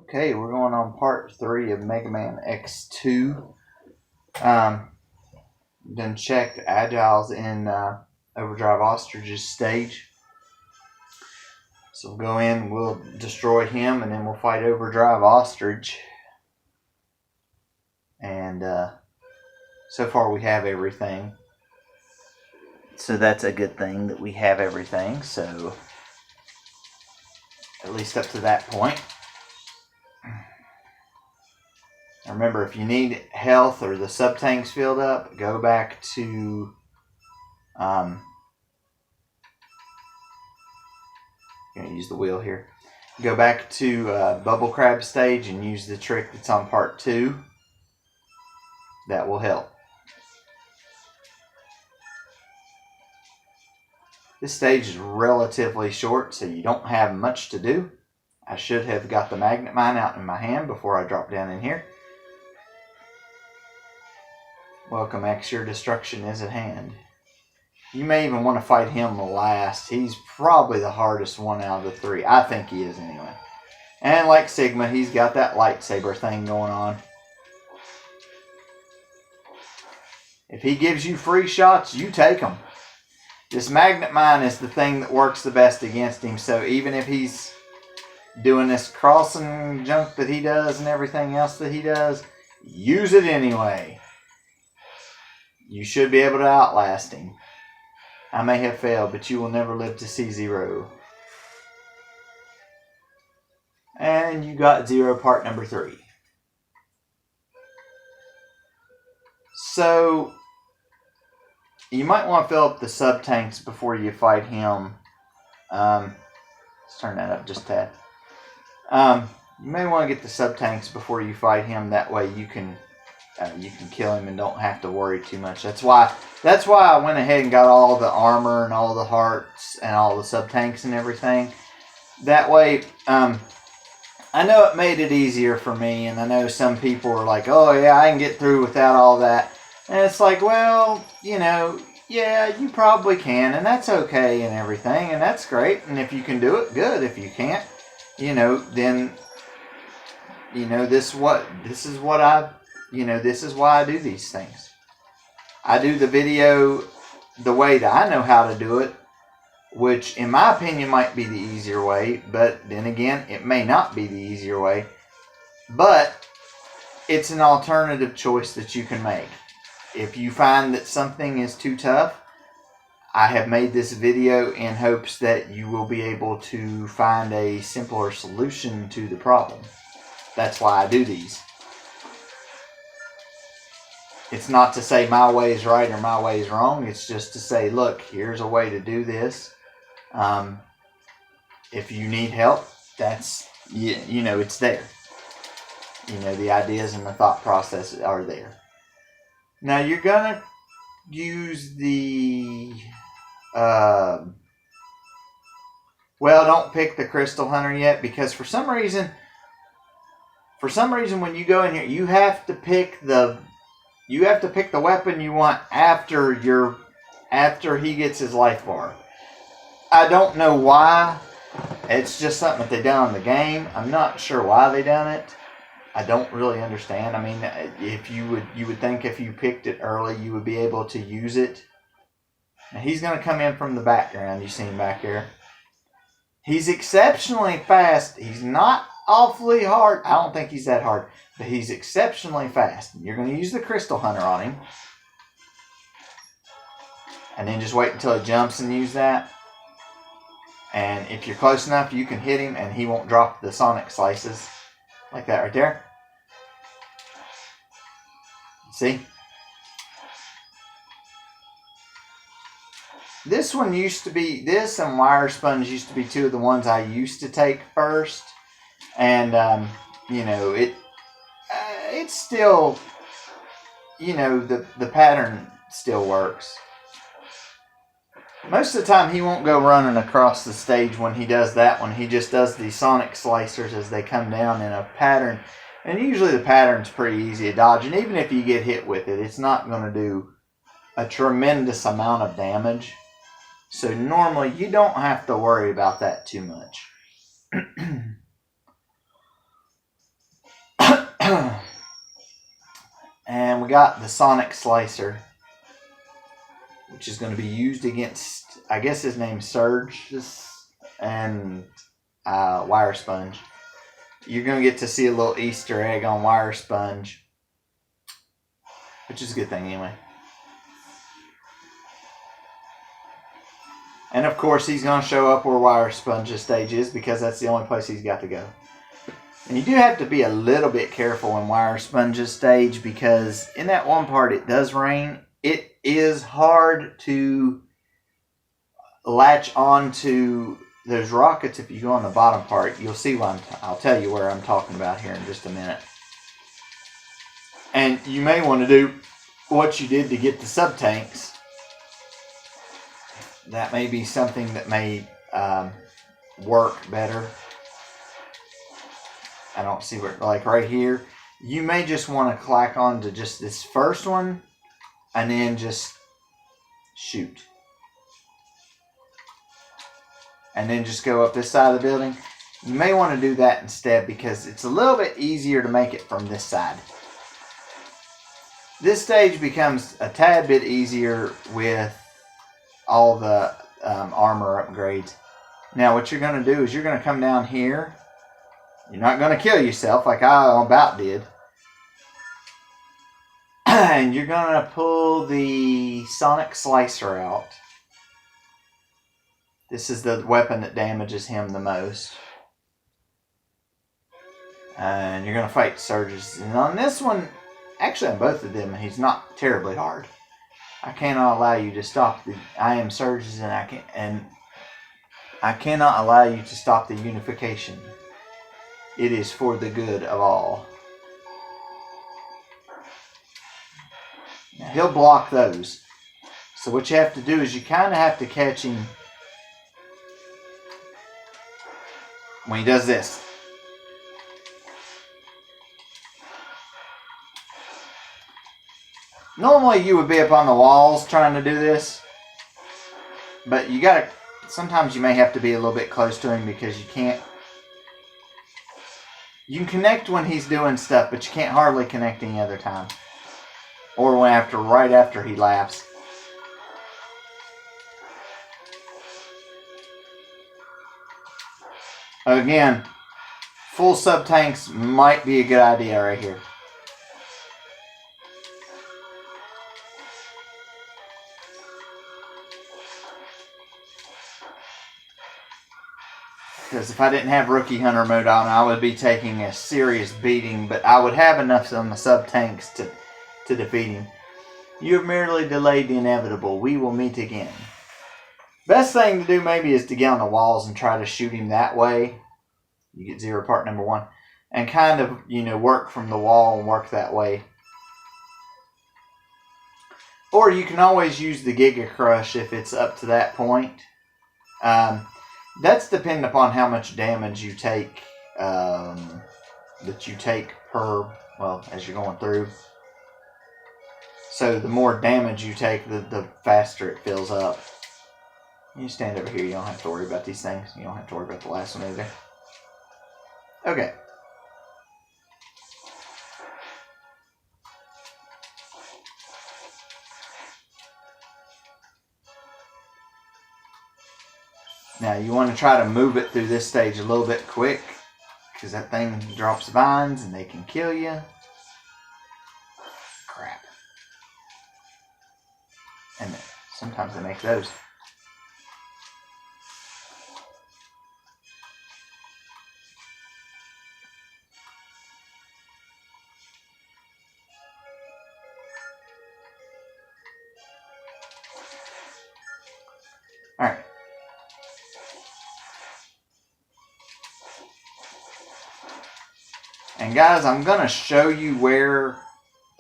Okay, we're going on part 3 of Mega Man X2. Then checked Agile's in Overdrive Ostrich's stage. So we'll go in, we'll destroy him, and then we'll fight Overdrive Ostrich. And so far we have everything. So that's a good thing that we have everything. So at least up to that point. Remember, if you need health or the sub-tanks filled up, go back to I'm going to use the wheel here. Go back to Bubble Crab stage and use the trick that's on part 2. That will help. This stage is relatively short, so you don't have much to do. I should have got the magnet mine out in my hand before I drop down in here. Welcome X, your destruction is at hand. You may even want to fight him last. He's probably the hardest one out of the 3. I think he is anyway. And like Sigma, he's got that lightsaber thing going on. If he gives you free shots, you take them. This magnet mine is the thing that works the best against him. So even if he's doing this crossing junk that he does and everything else that he does, use it anyway. You should be able to outlast him. I may have failed, but you will never live to see Zero. And you got Zero part number 3. So you might want to fill up the sub-tanks before you fight him. Let's turn that up just a tad. You may want to get the sub-tanks before you fight him. That way you can kill him and don't have to worry too much. That's why I went ahead and got all the armor and all the hearts and all the sub-tanks and everything. That way, I know it made it easier for me, and I know some people are like, oh yeah, I can get through without all that. And it's like, well, yeah, you probably can, and that's okay and everything, and that's great. And if you can do it, good. If you can't, then, this is why I do these things. I do the video the way that I know how to do it, which in my opinion might be the easier way, but then again, it may not be the easier way. But it's an alternative choice that you can make. If you find that something is too tough, I have made this video in hopes that you will be able to find a simpler solution to the problem. That's why I do these. It's not to say my way is right or my way is wrong. It's just to say, look, here's a way to do this. If you need help, that's, it's there. The ideas and the thought process are there. Now, you're going to use the... don't pick the Crystal Hunter yet, because for some reason when you go in here, you have to pick the weapon you want after he gets his life bar. I don't know why. It's just something that they done in the game. I'm not sure why they done it. I don't really understand. I mean, if you would think if you picked it early, you would be able to use it. Now, he's going to come in from the background. You see him back here. He's exceptionally fast. He's not awfully hard. I don't think he's that hard, but he's exceptionally fast. You're going to use the Crystal Hunter on him. And then just wait until he jumps and use that. And if you're close enough, you can hit him and he won't drop the sonic slices. Like that right there. See? This and Wire Sponge used to be 2 of the ones I used to take first. And, it's still, the pattern still works. Most of the time, he won't go running across the stage when he does that one. He just does the sonic slicers as they come down in a pattern. And usually the pattern's pretty easy to dodge. And even if you get hit with it, it's not going to do a tremendous amount of damage. So normally, you don't have to worry about that too much. And we got the Sonic Slicer, which is going to be used against, I guess his name's Surge, and Wire Sponge. You're going to get to see a little Easter egg on Wire Sponge, which is a good thing anyway. And of course, he's going to show up where Wire Sponge's stage is because that's the only place he's got to go. And you do have to be a little bit careful in Wire Sponge's stage because in that one part it does rain. It is hard to latch onto those rockets if you go on the bottom part. You'll see why I'll tell you where I'm talking about here in just a minute. And you may want to do what you did to get the sub-tanks. That may be something that may work better. I don't see where, like right here, you may just want to clack on to just this first one and then just shoot. And then just go up this side of the building. You may want to do that instead because it's a little bit easier to make it from this side. This stage becomes a tad bit easier with all the armor upgrades. Now what you're going to do is you're going to come down here. You're not going to kill yourself like I about did. And you're going to pull the Sonic Slicer out. This is the weapon that damages him the most. And you're going to fight Surges. And on this one, actually on both of them, he's not terribly hard. I cannot allow you to stop the I am Surges, and I cannot allow you to stop the unification. It is for the good of all. Now, he'll block those. So what you have to do is you kind of have to catch him when he does this. Normally you would be up on the walls trying to do this, but you gotta, sometimes you may have to be a little bit close to him because you can't, you can connect when he's doing stuff, but you can't hardly connect any other time. Or right after he laughs. Again, full sub-tanks might be a good idea right here. Because if I didn't have Rookie Hunter mode on, I would be taking a serious beating, but I would have enough on the sub-tanks to defeat him. You have merely delayed the inevitable. We will meet again. Best thing to do maybe is to get on the walls and try to shoot him that way. You get 0 part number 1. And kind of, work from the wall and work that way. Or you can always use the Giga Crush if it's up to that point. That's dependent upon how much damage you take, as you're going through. So the more damage you take, the faster it fills up. You stand over here, you don't have to worry about these things. You don't have to worry about the last one either. Okay. Now you want to try to move it through this stage a little bit quick, because that thing drops vines and they can kill you. Crap. And sometimes they make those. Alright. And guys, I'm going to show you where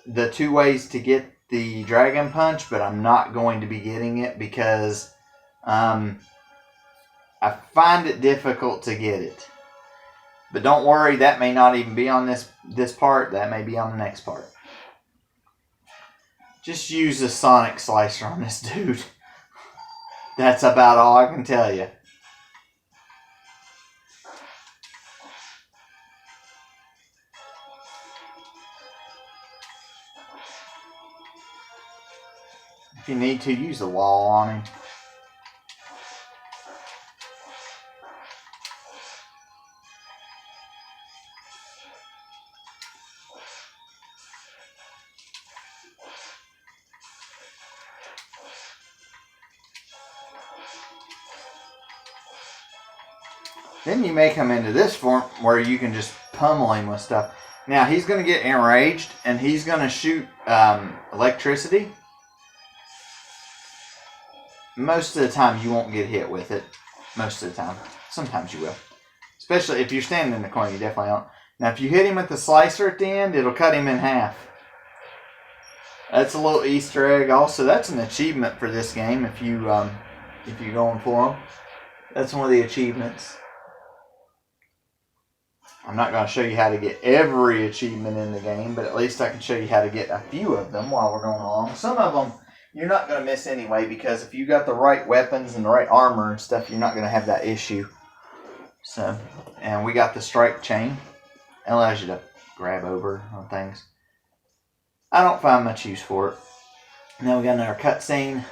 the 2 ways to get the Dragon Punch, but I'm not going to be getting it because I find it difficult to get it. But don't worry, that may not even be on this part. That may be on the next part. Just use the Sonic Slicer on this dude. That's about all I can tell you. If you need to, use the wall on him. Then you may come into this form where you can just pummel him with stuff. Now he's going to get enraged and he's going to shoot electricity. Most of the time you won't get hit with it. Most of the time. Sometimes you will. Especially if you're standing in the corner, you definitely don't. Now if you hit him with the slicer at the end, it'll cut him in half. That's a little Easter egg. Also, that's an achievement for this game if you're going for them. That's one of the achievements. I'm not going to show you how to get every achievement in the game, but at least I can show you how to get a few of them while we're going along. Some of them you're not going to miss anyway, because if you got the right weapons and the right armor and stuff, you're not going to have that issue. So, and we got the strike chain. It allows you to grab over on things. I don't find much use for it. Now we got another cutscene.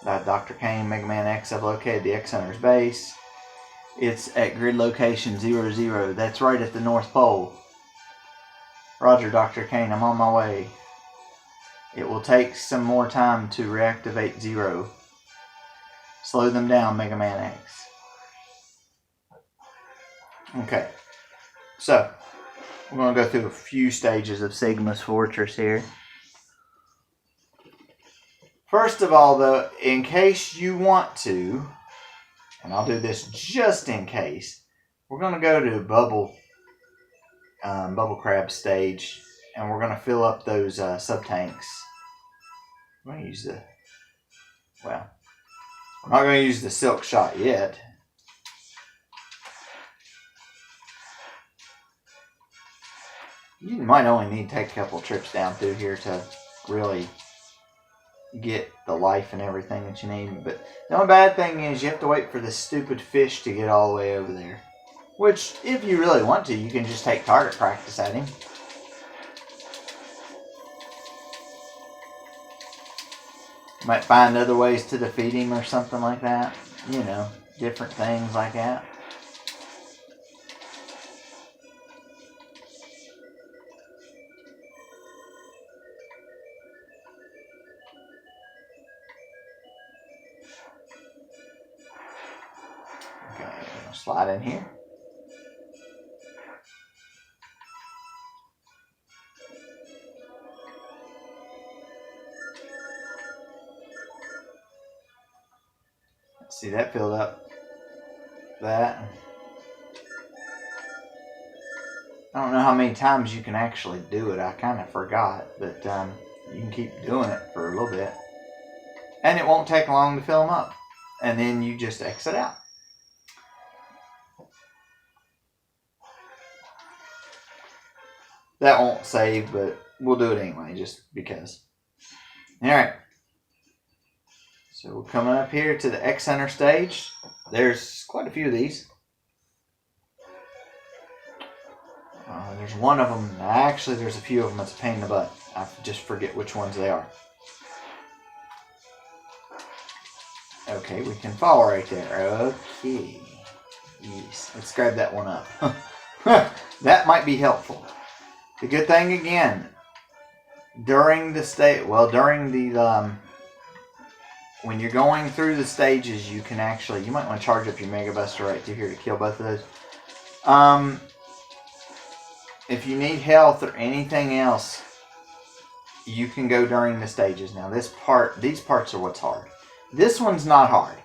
Dr. Cain, Mega Man X have located the X Hunter's base. It's at grid location 00. That's right at the North Pole. Roger, Dr. Cain, I'm on my way. It will take some more time to reactivate 0. Slow them down, Mega Man X. Okay. So, we're going to go through a few stages of Sigma's Fortress here. First of all, though, in case you want to, and I'll do this just in case, we're going to go to Bubble Crab stage, and we're going to fill up those sub-tanks. I'm going to use the, well, I'm not going to use the Silk Shot yet. You might only need to take a couple trips down through here to really get the life and everything that you need. But the only bad thing is you have to wait for this stupid fish to get all the way over there. Which, if you really want to, you can just take target practice at him. You might find other ways to defeat him or something like that. You know, different things like that. Slide in here. Let's see, that filled up. That. I don't know how many times you can actually do it. I kind of forgot, but you can keep doing it for a little bit. And it won't take long to fill them up. And then you just exit out. That won't save, but we'll do it anyway, just because. Alright. So we're coming up here to the X Hunter stage. There's quite a few of these. There's one of them. Actually, there's a few of them that's a pain in the butt. I just forget which ones they are. Okay, we can fall right there. Okay. Yes. Let's grab that one up. That might be helpful. The good thing again, during the when you're going through the stages, you can actually, you might want to charge up your Mega Buster right through here to kill both of those. If you need health or anything else, you can go during the stages. Now these parts are what's hard. This one's not hard.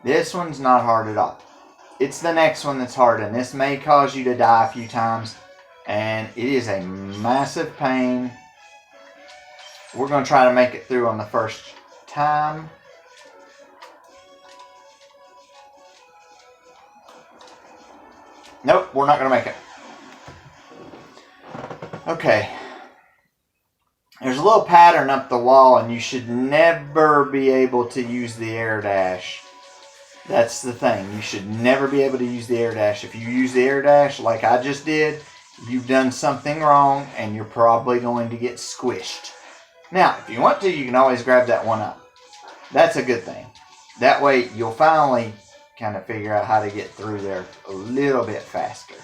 This one's not hard at all. It's the next one that's hard, and this may cause you to die a few times. And it is a massive pain. We're going to try to make it through on the first time. Nope, we're not going to make it. Okay. There's a little pattern up the wall, and you should never be able to use the air dash. That's the thing. You should never be able to use the air dash. If you use the air dash like I just did, you've done something wrong, and you're probably going to get squished. Now, if you want to, you can always grab that one up. That's a good thing. That way, you'll finally kind of figure out how to get through there a little bit faster.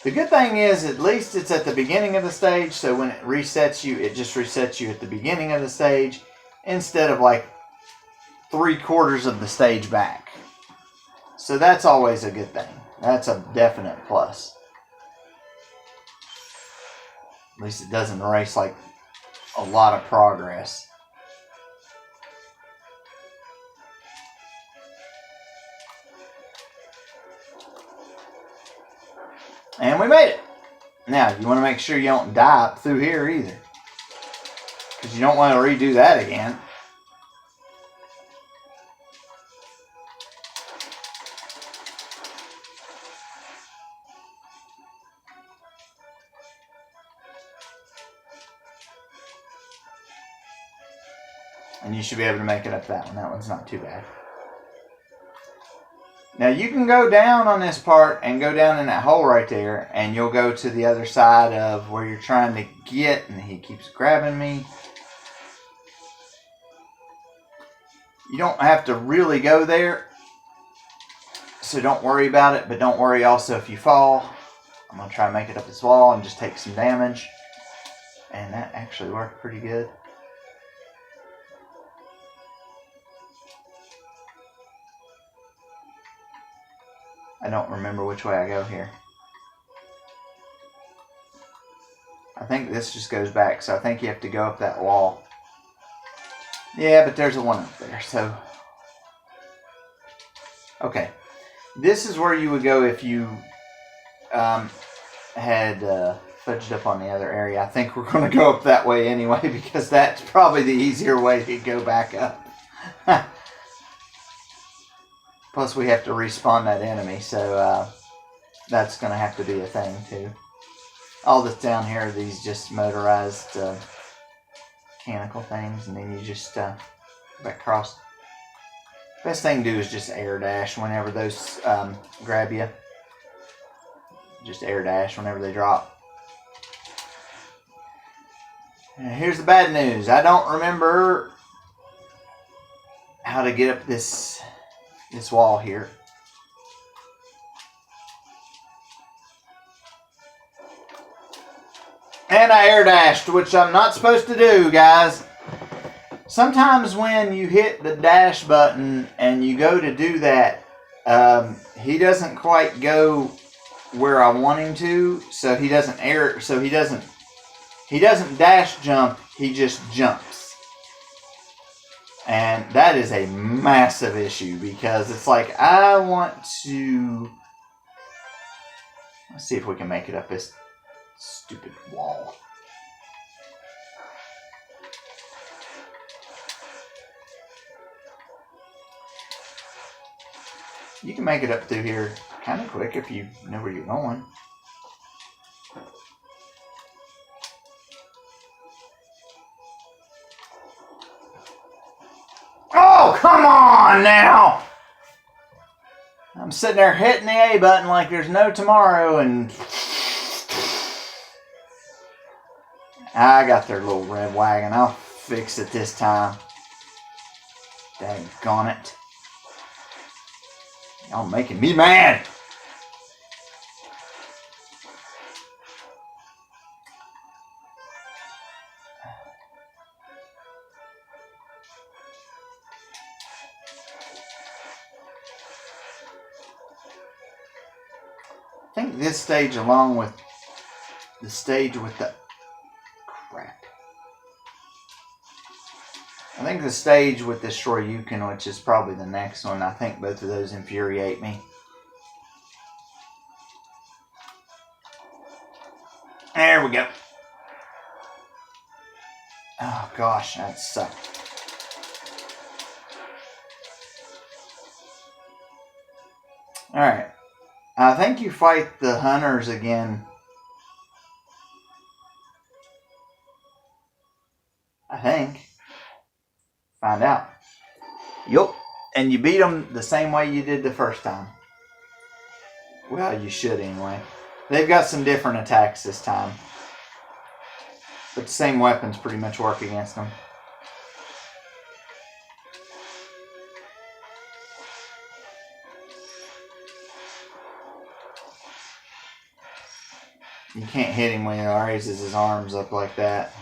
The good thing is, at least it's at the beginning of the stage, so when it resets you, it just resets you at the beginning of the stage instead of like 3/4 of the stage back. So that's always a good thing. That's a definite plus. At least it doesn't erase like a lot of progress. And we made it. Now, you want to make sure you don't die up through here either, because you don't want to redo that again. And you should be able to make it up that one. That one's not too bad. Now you can go down on this part and go down in that hole right there, and you'll go to the other side of where you're trying to get, and he keeps grabbing me. You don't have to really go there, so don't worry about it, but don't worry also if you fall. I'm going to try and make it up this wall and just take some damage. And that actually worked pretty good. I don't remember which way I go here. I think this just goes back, so I think you have to go up that wall. Yeah, but there's a one up there, so... Okay. This is where you would go if you had fudged up on the other area. I think we're going to go up that way anyway, because that's probably the easier way to go back up. Plus, we have to respawn that enemy, so that's going to have to be a thing, too. All that's down here are these just motorized mechanical things, and then you just back across. Best thing to do is just air dash whenever those grab you. Just air dash whenever they drop. And here's the bad news. I don't remember how to get up this wall here. And I air dashed, which I'm not supposed to do, guys. Sometimes when you hit the dash button and you go to do that, he doesn't quite go where I want him to, so he doesn't dash jump, he just jumps. And that is a massive issue, because it's like, I want to... Let's see if we can make it up this stupid wall. You can make it up through here kind of quick if you know where you're going. Oh, come on now! I'm sitting there hitting the A button like there's no tomorrow, and I got their little red wagon. I'll fix it this time. Daggone it. Y'all making me mad! I think this stage, along with the stage with the... Crap. I think the stage with the Shoryuken, which is probably the next one, I think both of those infuriate me. There we go. Oh gosh, that sucked. Alright. I think you fight the hunters again. I think. Find out. Yup. And you beat them the same way you did the first time. Well, you should anyway. They've got some different attacks this time. But the same weapons pretty much work against them. You can't hit him when he raises his arms up like that.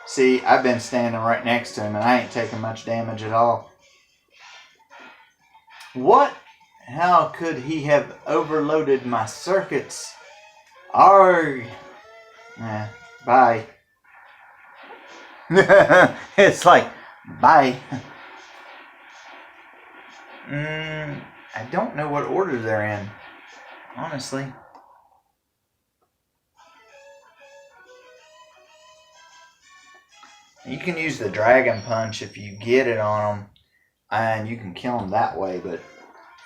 See, I've been standing right next to him and I ain't taking much damage at all. What? How could he have overloaded my circuits? Arrgh. Bye. It's like, bye. I don't know what order they're in, honestly. You can use the Dragon Punch if you get it on them, and you can kill them that way, but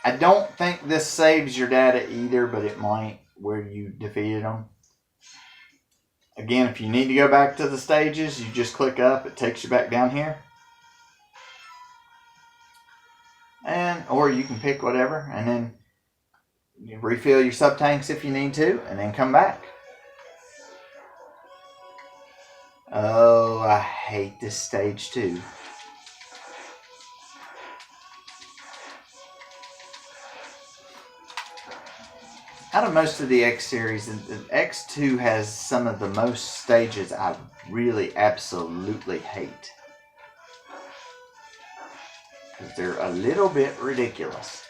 I don't think this saves your data either, but it might where you defeated them. Again, if you need to go back to the stages, you just click up, it takes you back down here. Or you can pick whatever, and then you refill your sub-tanks if you need to, and then come back. Oh, I hate this stage too. Out of most of the X series, the X2 has some of the most stages I really absolutely hate. Because they're a little bit ridiculous.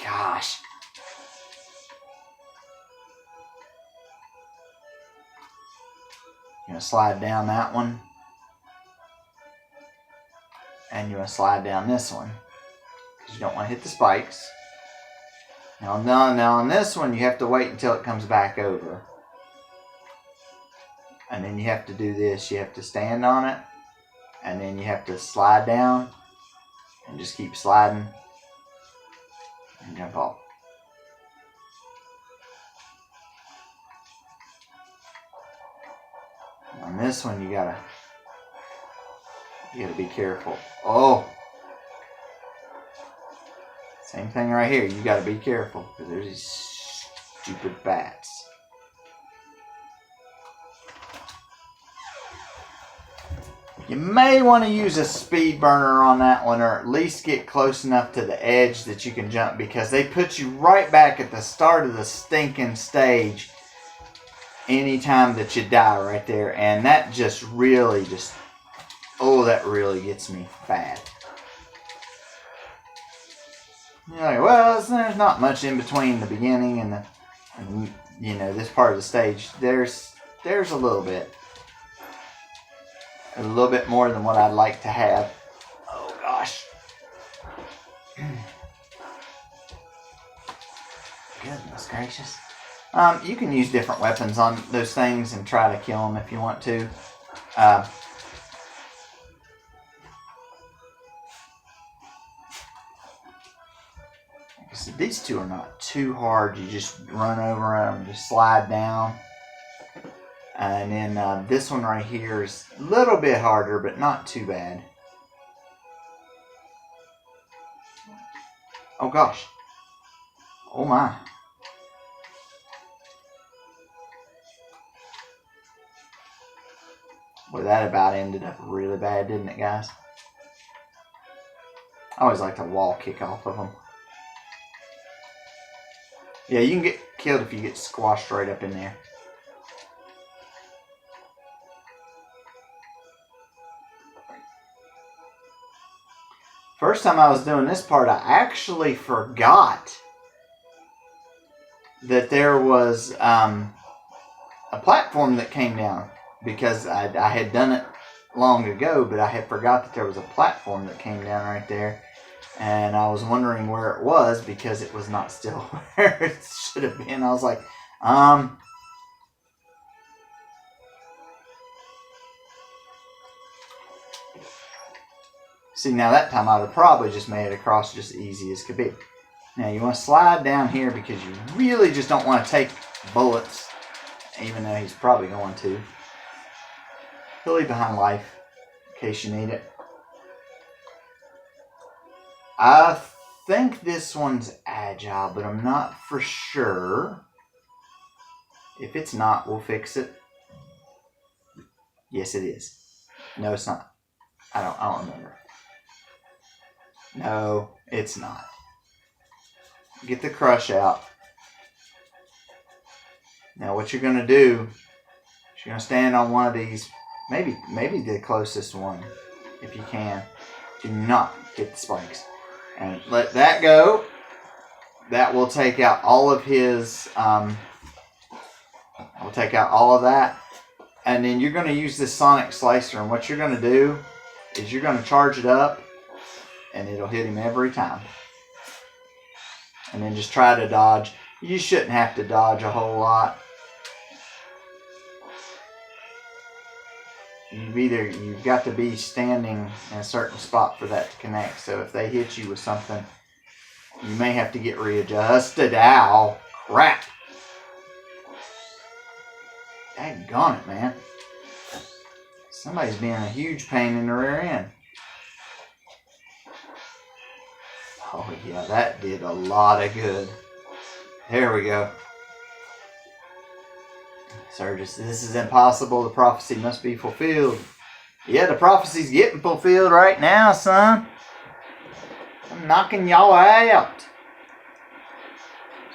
Gosh. You're going to slide down that one. And you're going to slide down this one. Because you don't want to hit the spikes. Now on this one, you have to wait until it comes back over. And then you have to do this. You have to stand on it. And then you have to slide down. And just keep sliding. And jump off. On this one, you gotta be careful. Oh! Same thing right here. You gotta be careful because there's these stupid bats. You may want to use a speed burner on that one, or at least get close enough to the edge that you can jump, because they put you right back at the start of the stinking stage anytime that you die right there, and that just really that really gets me bad. You're like, well, there's not much in between the beginning and this part of the stage. There's a little bit. A little bit more than what I'd like to have. Oh, gosh. Goodness gracious. You can use different weapons on those things and try to kill them if you want to. These two are not too hard. You just run over them, just slide down. And then this one right here is a little bit harder, but not too bad. Oh gosh. Oh my. Well, that about ended up really bad, didn't it, guys? I always like to wall kick off of them. Yeah, you can get killed if you get squashed right up in there. First time I was doing this part, I actually forgot that there was a platform that came down, because I had done it long ago, but I had forgot that there was a platform that came down right there, and I was wondering where it was because it was not still where it should have been. I was like, See, now that time I would have probably just made it across just easy as could be. Now you want to slide down here because you really just don't want to take bullets, even though he's probably going to. He'll leave behind life in case you need it. I think this one's agile, but I'm not for sure. If it's not, we'll fix it. Yes, it is. No, it's not. I don't remember. No, it's not. Get the crush out. Now what you're going to do is you're going to stand on one of these, maybe the closest one, if you can. Do not hit the spikes. And let that go. That will take out all of his, will take out all of that. And then you're going to use this sonic slicer. And what you're going to do is you're going to charge it up. And it'll hit him every time. And then just try to dodge. You shouldn't have to dodge a whole lot. You've got to be standing in a certain spot for that to connect. So if they hit you with something, you may have to get readjusted. Ow. Crap. Daggone it, man. Somebody's being a huge pain in the rear end. Oh yeah, that did a lot of good. There we go. Sergius, this is impossible. The prophecy must be fulfilled. Yeah, the prophecy's getting fulfilled right now, son. I'm knocking y'all out.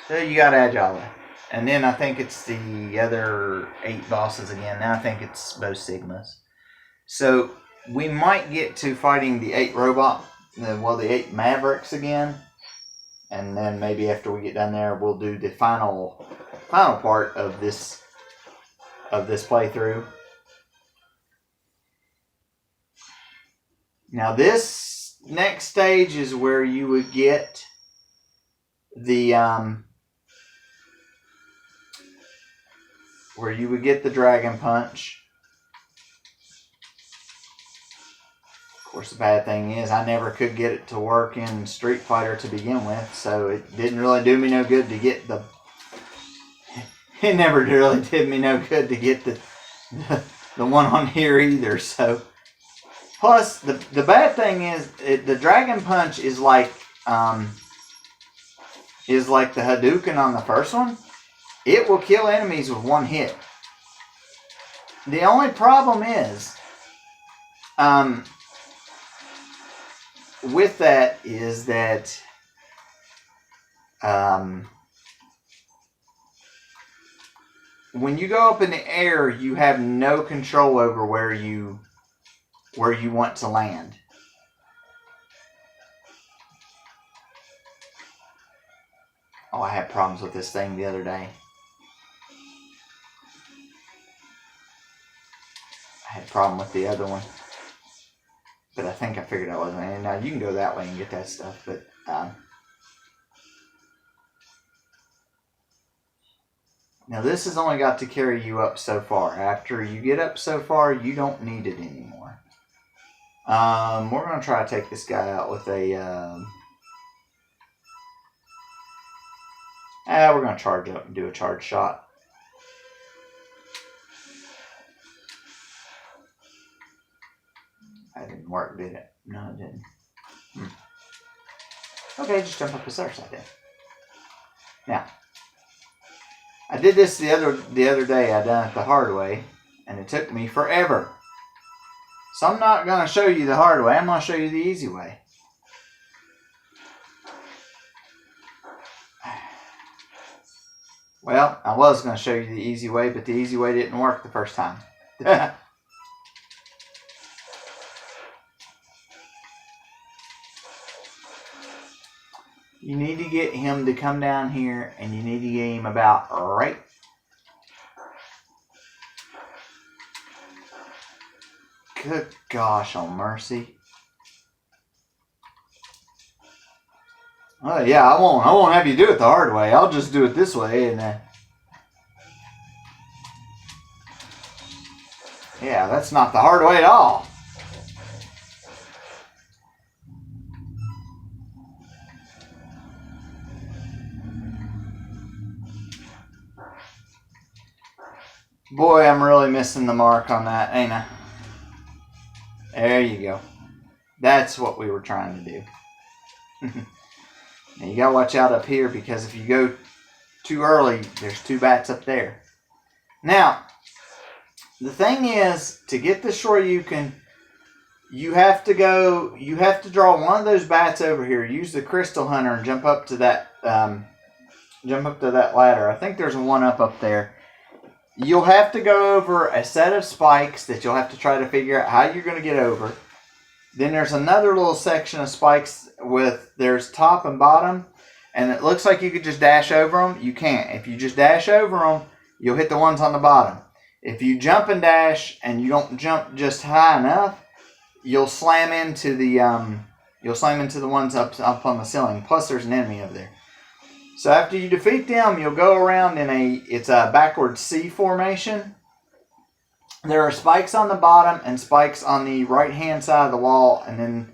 So you got Agile. And then I think it's the other 8 bosses again. Now I think it's both Sigmas. So we might get to fighting the 8 robot, the 8 Mavericks again. And then maybe after we get done there, we'll do the final part of this playthrough. Now this next stage is where you would get the Dragon Punch. Of course, the bad thing is I never could get it to work in Street Fighter to begin with, so it didn't really do me no good to get the. It never really did me no good to get the one on here either. So, plus the bad thing is the Dragon Punch is like the Hadouken on the first one. It will kill enemies with one hit. The only problem is, with that is that, when you go up in the air, you have no control over where you want to land. Oh, I had problems with this thing the other day. I had a problem with the other one. But I think I figured out what I was. Now you can go that way and get that stuff, but now this has only got to carry you up so far. After you get up so far, you don't need it anymore. We're going to try to take this guy out with a... we're going to charge up and do a charge shot. That didn't work, did it? No, it didn't. Okay, just jump up the other side then. Now, I did this the other day. I done it the hard way, and it took me forever. So I'm not going to show you the hard way. I'm going to show you the easy way. Well, I was going to show you the easy way, but the easy way didn't work the first time. You need to get him to come down here, and you need to get him about right. Good gosh on mercy. Oh yeah, I won't have you do it the hard way. I'll just do it this way, and yeah, that's not the hard way at all. Boy, I'm really missing the mark on that, ain't I? There you go. That's what we were trying to do. Now you gotta watch out up here because if you go too early, there's 2 bats up there. Now, the thing is, to get the Shoryuken, you have to draw one of those bats over here. Use the Crystal Hunter and jump up to that ladder. I think there's one up there. You'll have to go over a set of spikes that you'll have to try to figure out how you're going to get over. Then there's another little section of spikes there's top and bottom, and it looks like you could just dash over them. You can't. If you just dash over them, you'll hit the ones on the bottom. If you jump and dash and you don't jump just high enough, you'll slam into the ones up on the ceiling. Plus, there's an enemy over there. So after you defeat them, you'll go around it's a backward C formation. There are spikes on the bottom and spikes on the right-hand side of the wall, and then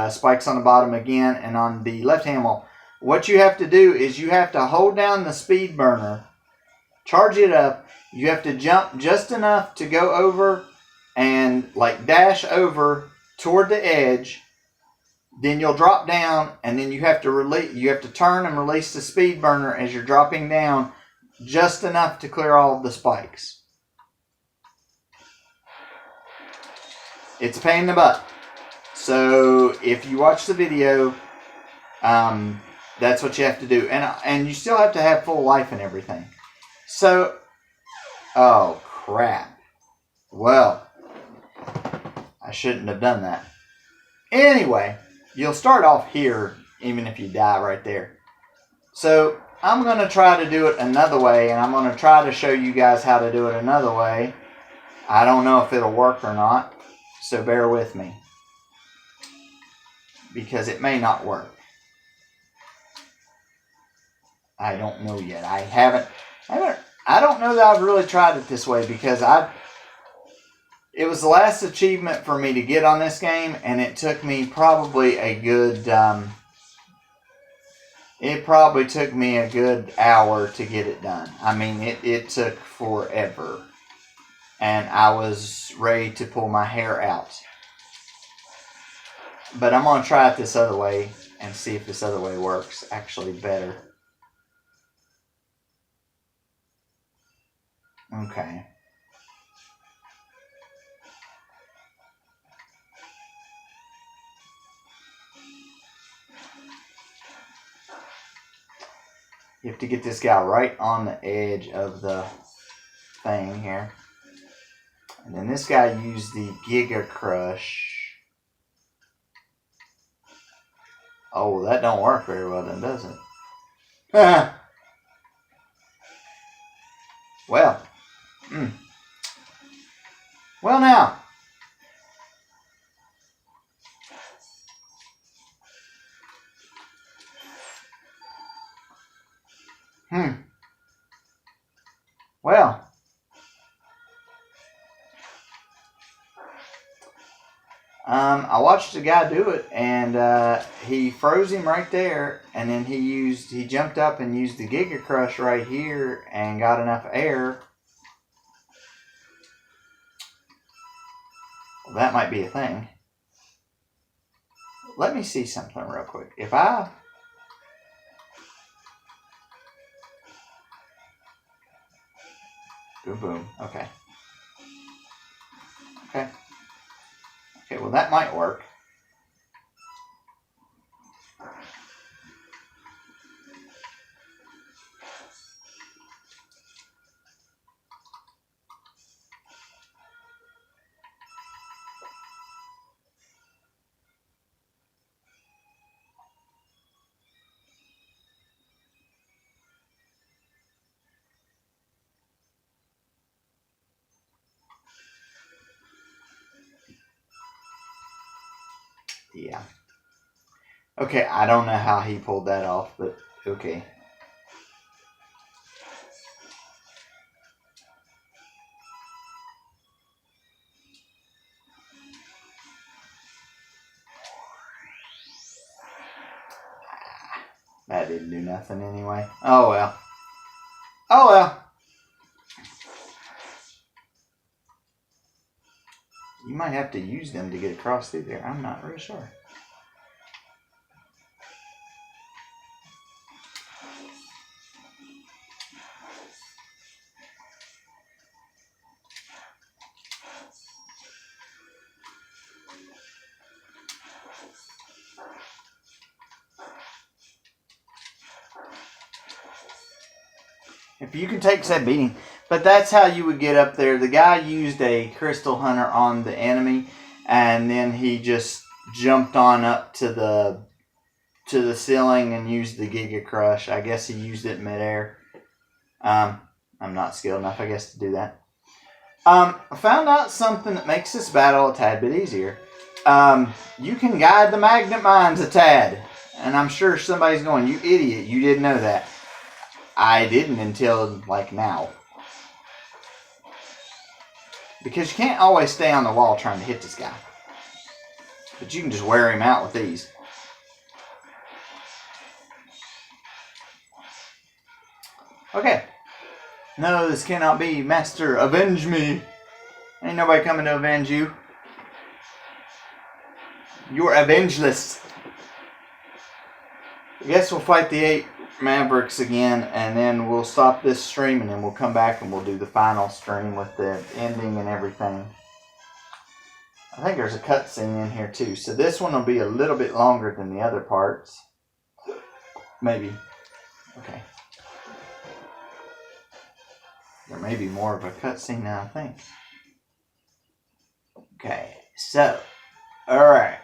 spikes on the bottom again, and on the left-hand wall. What you have to do is you have to hold down the speed burner, charge it up. You have to jump just enough to go over and like dash over toward the edge. Then you'll drop down, and then you have to turn and release the speed burner as you're dropping down, just enough to clear all of the spikes. It's a pain in the butt. So if you watch the video, that's what you have to do, and you still have to have full life and everything. So, oh crap. Well, I shouldn't have done that. Anyway. You'll start off here, even if you die right there. So, I'm going to try to do it another way, and I'm going to try to show you guys how to do it another way. I don't know if it'll work or not, so bear with me. Because it may not work. I don't know yet. I don't know that I've really tried it this way, because it was the last achievement for me to get on this game, and it took me probably a good hour to get it done. I mean, it took forever, and I was ready to pull my hair out. But I'm going to try it this other way and see if this other way works actually better. Okay. You have to get this guy right on the edge of the thing here. And then this guy used the Giga Crush. Oh, that don't work very well then, does it? Well. Well now. Well. I watched a guy do it, and he froze him right there, and then he jumped up and used the Giga Crush right here and got enough air. Well, that might be a thing. Let me see something real quick. If I... Boom, boom. Okay. Okay. Okay, well that might work. Yeah. Okay, I don't know how he pulled that off, but okay. That didn't do nothing anyway. Oh well. Oh well. You might have to use them to get across through there. I'm not really sure. If you can take said beating. But that's how you would get up there. The guy used a crystal hunter on the enemy, and then he just jumped on up to the ceiling and used the Giga Crush. I guess he used it midair. I'm not skilled enough, I guess, to do that. I found out something that makes this battle a tad bit easier. You can guide the magnet mines a tad. And I'm sure somebody's going, you idiot, you didn't know that. I didn't until, like, now. Because you can't always stay on the wall trying to hit this guy. But you can just wear him out with these. Okay. No, this cannot be. Master, avenge me. Ain't nobody coming to avenge you. You're avengeless. I guess we'll fight the 8 Mavericks again, and then we'll stop this stream, and then we'll come back and we'll do the final stream with the ending and everything. I think there's a cutscene in here too, so this one will be a little bit longer than the other parts. Maybe. Okay. There may be more of a cutscene than I think. Okay, so, alright.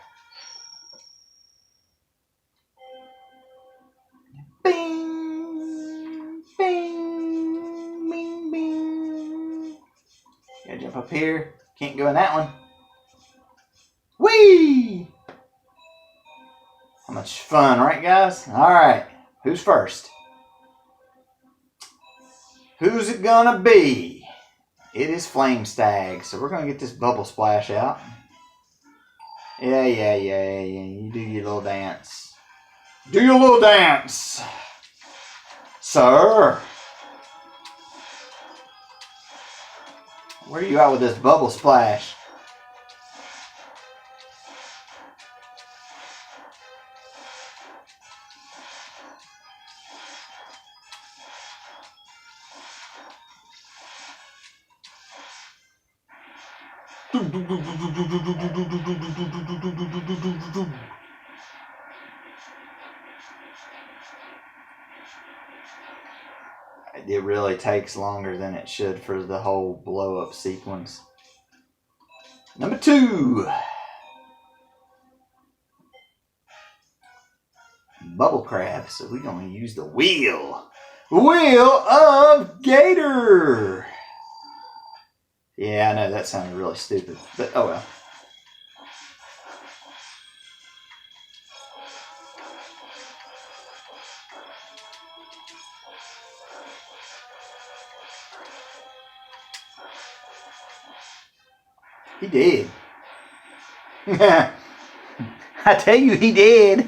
Bing, bing, bing, bing. Gotta jump up here. Can't go in that one. Whee! How much fun, right, guys? Alright, who's first? Who's it gonna be? It is Flame Stag, so we're gonna get this bubble splash out. Yeah. You do your little dance. Do your little dance, sir. Where are you at with this bubble splash? It really takes longer than it should for the whole blow-up sequence. Number 2. Bubble crab. So we're going to use the wheel. Wheel of Gator. Yeah, I know that sounded really stupid, but oh well. He did. I tell you, he did.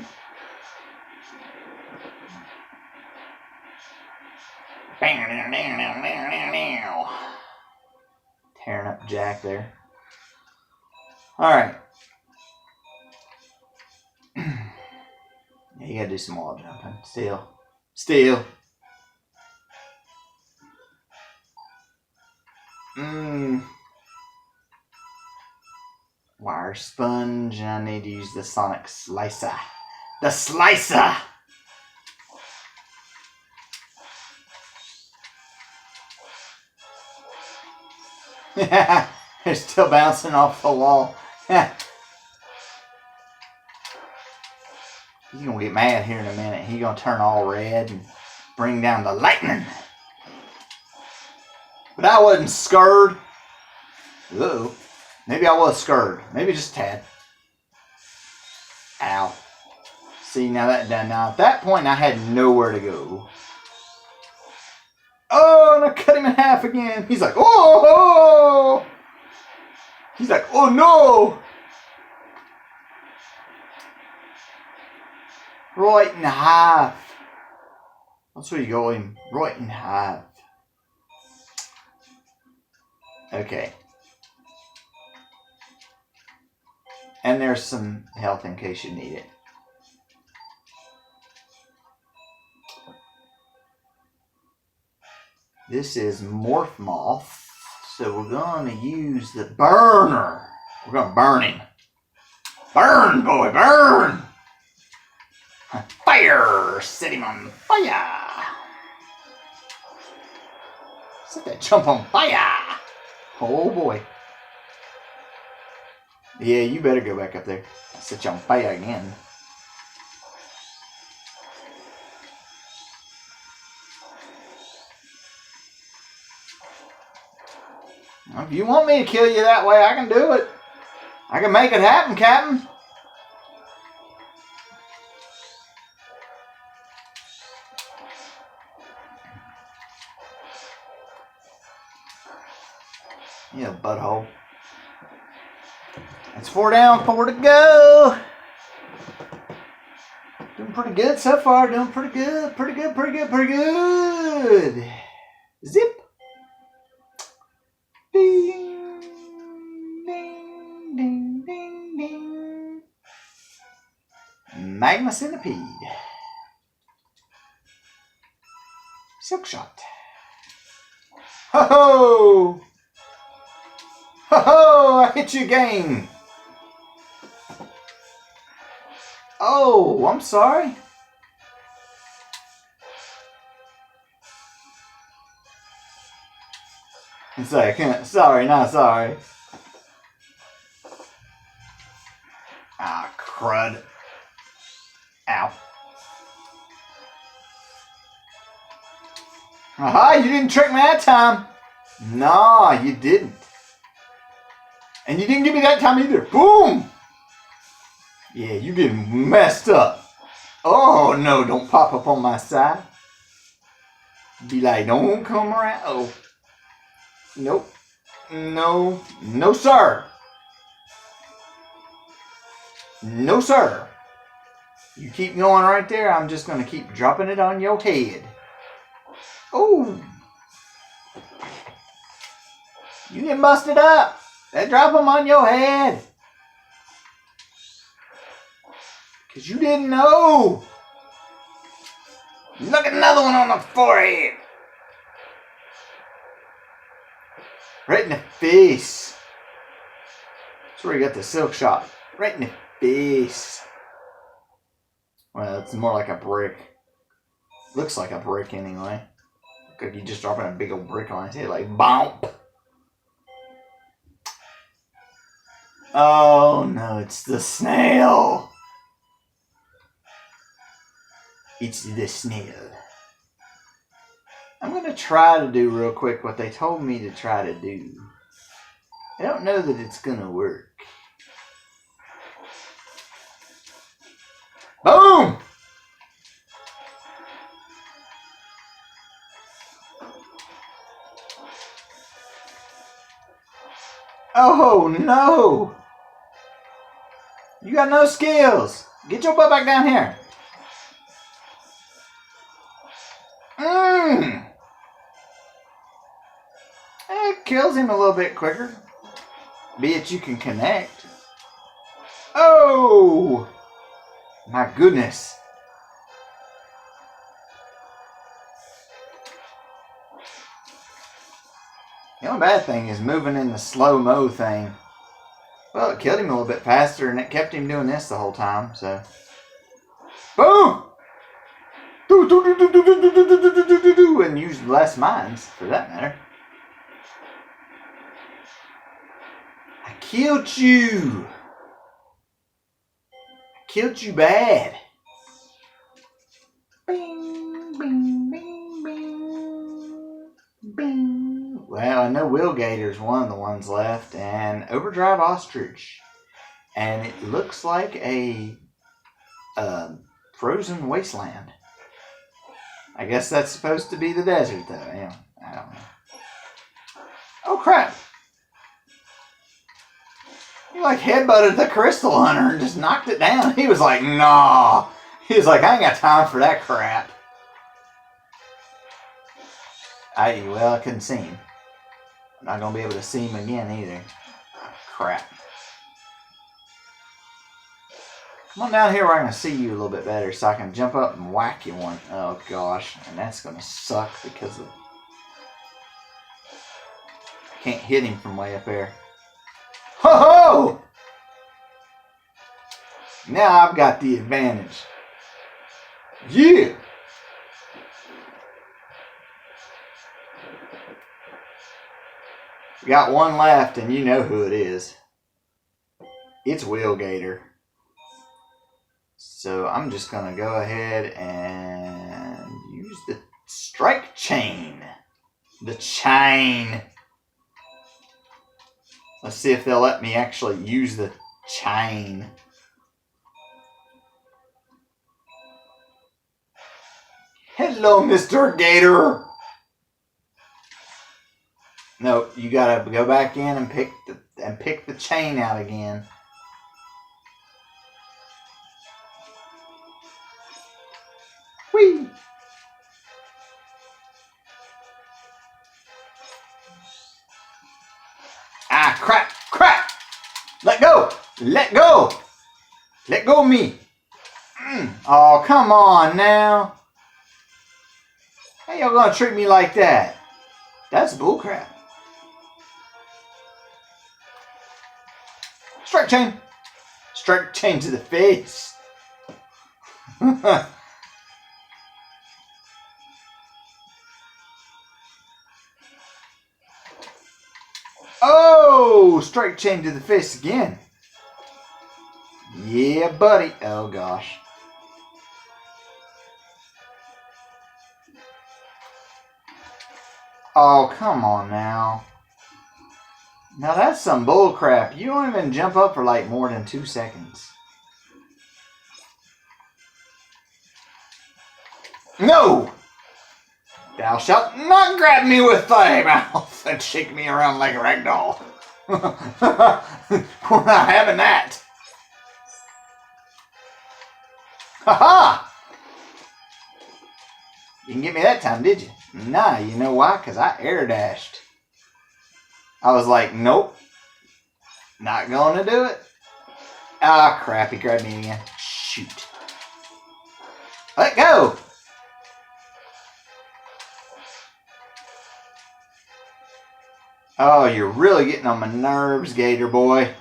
Tearing up Jack there. Alright. Yeah, you gotta do some wall jumping. Still. Wire sponge, and I need to use the Sonic Slicer. The Slicer! They're still bouncing off the wall. He's gonna get mad here in a minute. He's gonna turn all red and bring down the lightning. But I wasn't scared. Uh-oh. Maybe I was scared. Maybe just a tad. Ow. See, now that done. Now at that point, I had nowhere to go. Oh, and I cut him in half again. He's like, oh! He's like, oh no! Right in half. That's where you go in. Right in half. Okay. And there's some health in case you need it. This is Morph Moth. So we're going to use the burner. We're going to burn him. Burn, boy, burn! Fire! Set him on fire! Set that chump on fire! Oh boy. Yeah, you better go back up there. Set you on fire again. If you want me to kill you that way, I can do it. I can make it happen, Captain. You butthole. That's 4 down, 4 to go. Doing pretty good so far. Doing pretty good. Pretty good, pretty good, pretty good. Zip. Ding, ding, ding, ding, ding. Magma Centipede. Silk Shot. Ho ho! Ho ho! I hit you again. Oh, I'm sorry. It's like, sorry, not sorry. Ah, crud. Ow. Aha, you didn't trick me that time. Nah, you didn't. And you didn't give me that time either. Boom! Yeah, you getting messed up. Oh, no, don't pop up on my side. Be like, don't come around. Oh. Nope. No. No, sir. No, sir. You keep going right there, I'm just going to keep dropping it on your head. Oh. You get busted up. They drop them on your head. Because you didn't know. Look at another one on the forehead. Right in the face. That's where you got the Silk Shot. Right in the face. Well, it's more like a brick. Looks like a brick anyway. Look like you just dropping a big old brick on his head, like bump. Oh no, it's the snail. It's the snail. I'm going to try to do real quick what they told me to try to do. I don't know that it's going to work. Boom! Oh no! You got no skills. Get your butt back down here. It kills him a little bit quicker. Be it you can connect. Oh! My goodness. The only bad thing is moving in the slow-mo thing. Well, it killed him a little bit faster, and it kept him doing this the whole time, so. Boom! And use less mines, for that matter. I killed you! I killed you bad. Bing, bing, bing, bing. Bing. Well, I know Willgator's one of the ones left, and Overdrive Ostrich. And it looks like a frozen wasteland. I guess that's supposed to be the desert, though. Yeah, I don't know. Oh, crap. He, like, headbutted the Crystal Hunter and just knocked it down. He was like, nah. He was like, I ain't got time for that crap. Well, I couldn't see him. I'm not going to be able to see him again, either. Oh, crap. Come on down here where I can see you a little bit better so I can jump up and whack you one. Oh, gosh. And that's going to suck because of... I can't hit him from way up there. Ho-ho! Now I've got the advantage. Yeah! We got one left, and you know who it is. It's Wheelgator. So I'm just going to go ahead and use the strike chain. The chain. Let's see if they'll let me actually use the chain. Hello, Mr. Gator. No, you gotta go back in and pick the chain out again. Whee! Ah, crap! Crap! Let go! Let go! Let go of me! Oh, come on now! How y'all gonna treat me like that? That's bullcrap. Strike chain! Strike chain to the face! Oh! Strike chain to the face again. Yeah, buddy. Oh, gosh. Oh, come on now. Now that's some bull crap. You don't even jump up for like more than 2 seconds. No! Thou shalt not grab me with thy mouth and shake me around like a rag doll. We're not having that. Ha-ha! You didn't get me that time, did you? Nah, you know why? Because I air dashed. I was like, nope. Not going to do it. Ah, crap. He grabbed me again. Shoot. Let go. Oh, you're really getting on my nerves, Gator boy.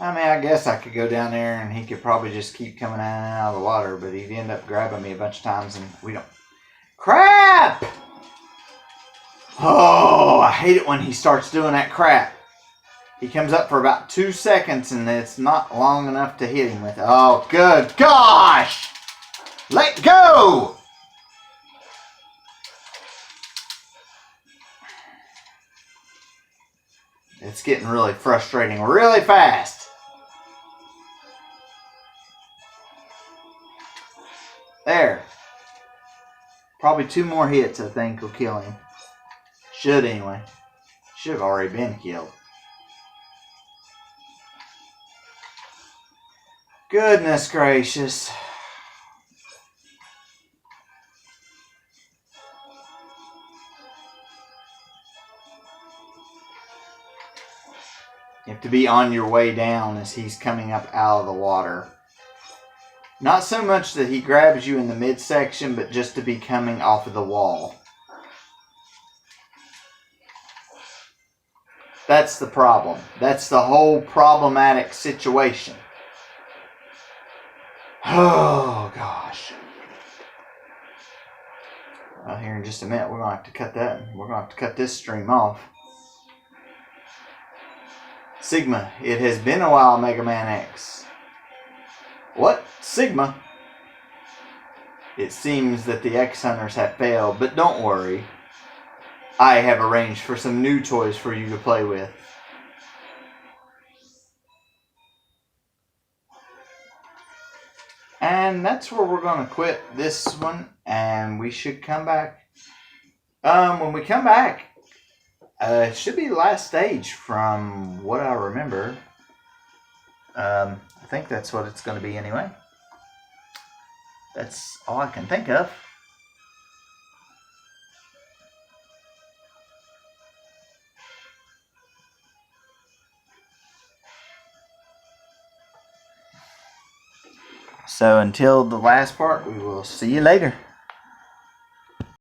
I mean, I guess I could go down there and he could probably just keep coming in and out of the water, but he'd end up grabbing me a bunch of times and we don't. Crap! Oh, I hate it when he starts doing that crap. He comes up for about 2 seconds and it's not long enough to hit him with. Oh, good gosh! Let go! It's getting really frustrating really fast. There. Probably 2 more hits, I think, will kill him. Should anyway. Should have already been killed. Goodness gracious. You have to be on your way down as he's coming up out of the water. Not so much that he grabs you in the midsection, but just to be coming off of the wall. That's the problem. That's the whole problematic situation. Oh, gosh. Well, here in just a minute, we're going to have to cut that. We're going to have to cut this stream off. Sigma, it has been a while, Mega Man X. What? Sigma? It seems that the X Hunters have failed, but don't worry. I have arranged for some new toys for you to play with. And that's where we're going to quit this one, and we should come back. When we come back, it should be the last stage from what I remember. I think that's what it's going to be anyway. That's all I can think of. So until the last part, we will see you later.